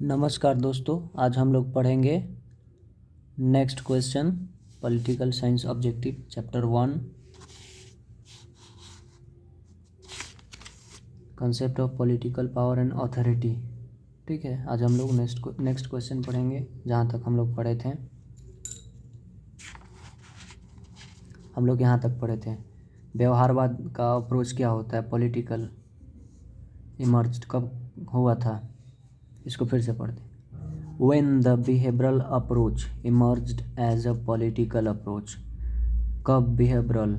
नमस्कार दोस्तों, आज हम लोग पढ़ेंगे next question political science objective chapter 1 concept of political power and authority. ठीक है, आज हम लोग नेक्स्ट क्वेश्चन पढ़ेंगे। जहाँ तक हम लोग पढ़े थे, हम लोग यहाँ तक पढ़े थे व्यवहारवाद का अप्रोच क्या होता है, पॉलिटिकल इमर्ज कब हुआ था। इसको फिर से पढ़ते हैं। When the behavioral approach emerged as a political approach, कब behavioral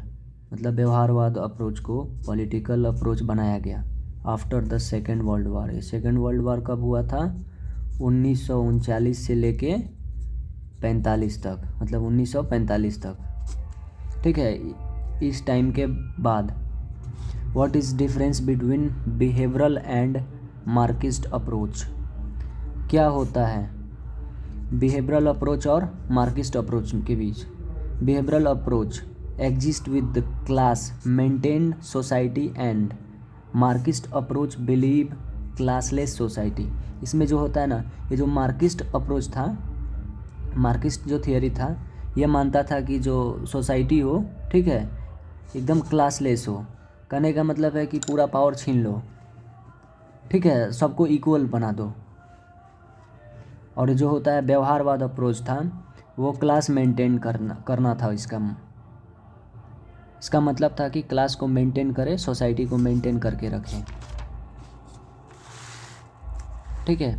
मतलब व्यवहारवाद अप्रोच को पॉलिटिकल अप्रोच बनाया गया। After the second world war, ये सेकेंड वर्ल्ड वार कब हुआ था? 1939 से लेके 45 तक, मतलब 1945 तक। ठीक है, इस टाइम के बाद what is difference between behavioural and Marxist approach, क्या होता है बिहेवियरल अप्रोच और मार्क्सिस्ट अप्रोच के बीच। Behavioural approach exist with the class maintain society and Marxist approach believe classless society. इसमें जो होता है ना, ये जो मार्क्सिस्ट अप्रोच था, मार्क्सिस्ट जो थियोरी था, ये मानता था कि जो सोसाइटी हो, ठीक है, एकदम क्लासलेस हो। कहने का मतलब है कि पूरा पावर छीन लो, ठीक है, सबको इक्वल बना दो। और जो होता है व्यवहारवाद अप्रोच था, वो क्लास मेंटेन करना था। इसका मतलब था कि क्लास को मेंटेन करे, सोसाइटी को मेंटेन करके रखें। ठीक है।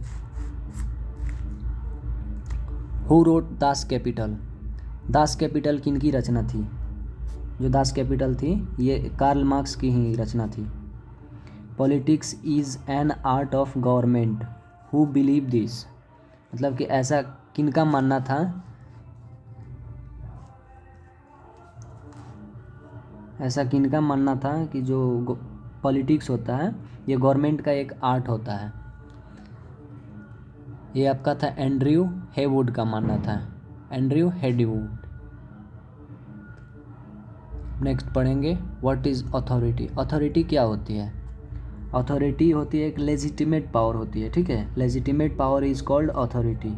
Who wrote Das Kapital, Das Kapital किनकी रचना थी? जो दास कैपिटल थी, ये कार्ल मार्क्स की ही रचना थी। Politics is an art of government who believe this, मतलब कि ऐसा किनका मानना था, ऐसा किनका मानना था कि जो पॉलिटिक्स होता है ये गवर्नमेंट का एक आर्ट होता है। ये आपका था एंड्रयू हेवुड का मानना था, एंड्रयू हेवुड। नेक्स्ट पढ़ेंगे व्हाट इज़ अथॉरिटी। अथॉरिटी क्या होती है? अथॉरिटी होती है एक लेजिटिमेट पावर होती है। ठीक है, legitimate power is called authority.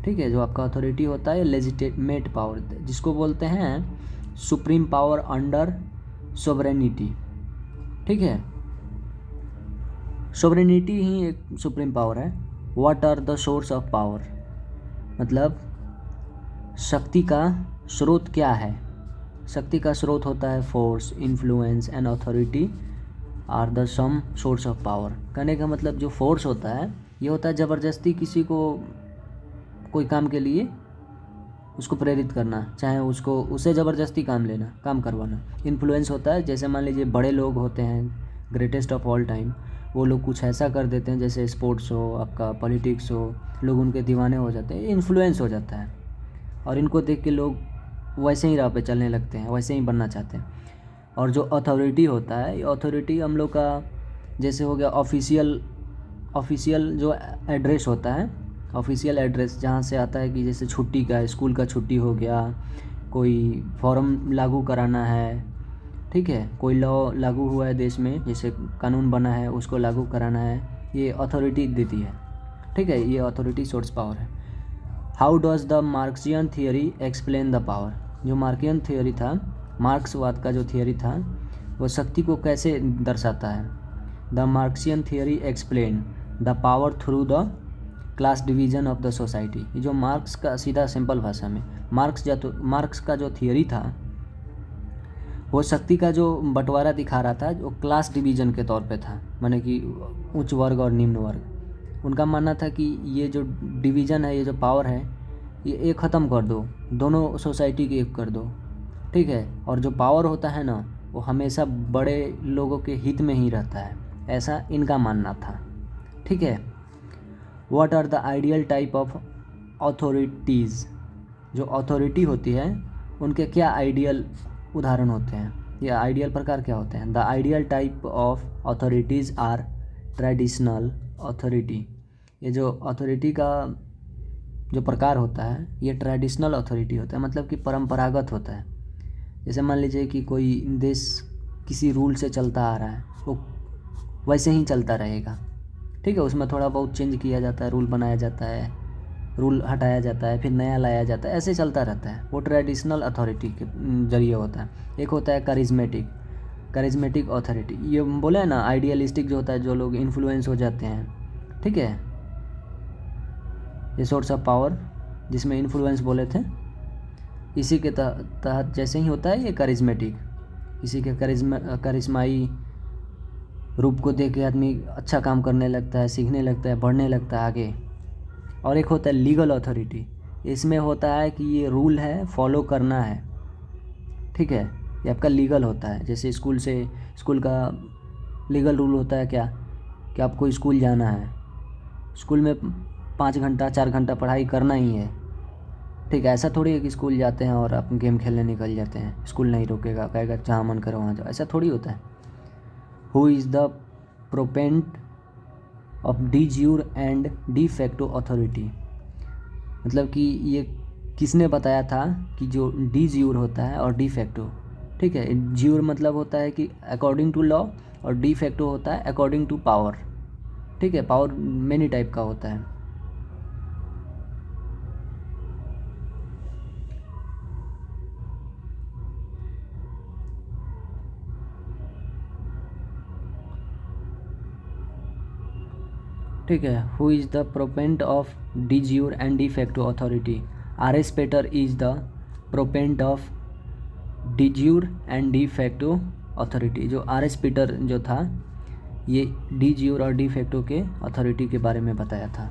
ठीक है, जो आपका अथॉरिटी होता है लेजिटिमेट पावर, जिसको बोलते हैं सुप्रीम पावर अंडर सोवरेनिटी। ठीक है, सोवरेनिटी ही एक सुप्रीम पावर है। What are the source of power, मतलब शक्ति का स्रोत क्या है। शक्ति का स्रोत होता है force, influence and authority are the some source of power. कहने का मतलब जो फोर्स होता है, ये होता है ज़बरदस्ती किसी को कोई काम के लिए उसको प्रेरित करना, चाहे उसको उससे ज़बरदस्ती काम करवाना। इन्फ्लुएंस होता है, जैसे मान लीजिए बड़े लोग होते हैं, ग्रेटेस्ट ऑफ ऑल टाइम, वो लोग कुछ ऐसा कर देते हैं, जैसे स्पोर्ट्स हो, आपका पॉलिटिक्स हो, लोग उनके दीवाने हो जाते हैं, इन्फ्लुएंस हो जाता है। और इनको देख के लोग वैसे ही राह पे चलने लगते हैं, वैसे ही बनना चाहते हैं। और जो अथॉरिटी होता है, ये अथॉरिटी हम लोग का जैसे हो गया ऑफिशियल जो एड्रेस होता है, ऑफिशियल एड्रेस जहाँ से आता है कि जैसे छुट्टी का, स्कूल का छुट्टी हो गया, कोई फॉर्म लागू कराना है, ठीक है, कोई लॉ लागू हुआ है देश में, जैसे कानून बना है, उसको लागू कराना है, ये अथॉरिटी देती है। ठीक है, ये अथॉरिटी सोर्स पावर है। How does the Marxian theory explain the power. जो मार्क्सियन थियोरी था, मार्क्सवाद का जो थियोरी था, वो शक्ति को कैसे दर्शाता है। The Marxian theory explain the power through the class division of the society. ये जो मार्क्स का, सीधा सिंपल भाषा में, मार्क्स का जो थियोरी था, वो शक्ति का जो बंटवारा दिखा रहा था, जो क्लास डिवीजन के तौर पे था, माने कि उच्च वर्ग और निम्न वर्ग। उनका मानना था कि ये जो डिवीज़न है, ये जो पावर है, ये एक ख़त्म कर दो, दोनों सोसाइटी की एक कर दो। ठीक है, और जो पावर होता है ना, वो हमेशा बड़े लोगों के हित में ही रहता है, ऐसा इनका मानना था। ठीक है। What are the ideal type of authorities. जो अथॉरिटी होती है, उनके क्या आइडियल उदाहरण होते हैं, या आइडियल प्रकार क्या होते हैं। The ideal type of authorities are traditional authority. ये जो अथॉरिटी का जो प्रकार होता है, ये ट्रेडिशनल अथॉरिटी होता है, मतलब कि परंपरागत होता है। जैसे मान लीजिए कि कोई देश किसी रूल से चलता आ रहा है, वो वैसे ही चलता रहेगा, ठीक है, उसमें थोड़ा बहुत चेंज किया जाता है, रूल बनाया जाता है, रूल हटाया जाता है, फिर नया लाया जाता है, ऐसे चलता रहता है। वो ट्रेडिशनल अथॉरिटी के जरिए होता है। एक होता है करिज्मेटिक अथॉरिटी, ये बोले ना आइडियलिस्टिक जो होता है, जो लोग इन्फ्लुएंस हो जाते हैं, ठीक है, ये सोर्स ऑफ पावर जिसमें इन्फ्लुएंस बोले थे, इसी के तहत जैसे ही होता है ये करिज्मेटिक, इसी के करिश्माई रूप को देख के आदमी अच्छा काम करने लगता है, सीखने लगता है, बढ़ने लगता है आगे। और एक होता है लीगल अथॉरिटी, इसमें होता है कि ये रूल है, फॉलो करना है, ठीक है, ये आपका लीगल होता है। जैसे स्कूल का लीगल रूल होता है क्या, कि आपको स्कूल जाना है, स्कूल में 5 घंटा 4 घंटा पढ़ाई करना ही है, ठीक है। ऐसा थोड़ी है कि स्कूल जाते हैं और आप गेम खेलने निकल जाते हैं, स्कूल नहीं रोकेगा, कहेगा जहाँ मन करो वहाँ जाओ, ऐसा थोड़ी होता है। Who is the proponent of de jure and de facto authority, मतलब कि ये किसने बताया था कि जो डी ज्यूर होता है और डी फैक्टो, ठीक है, ज्यूर मतलब होता है कि अकॉर्डिंग टू लॉ, और डी फैक्टो होता है अकॉर्डिंग टू पावर, ठीक है। पावर मेनी टाइप का होता है। ठीक है, who is the proponent of de jure and de facto authority, R S Peter is the proponent of de jure and de facto authority. जो आर एस पीटर जो था, ये डी ज्यूर और डी फैक्टो के अथॉरिटी के बारे में बताया था।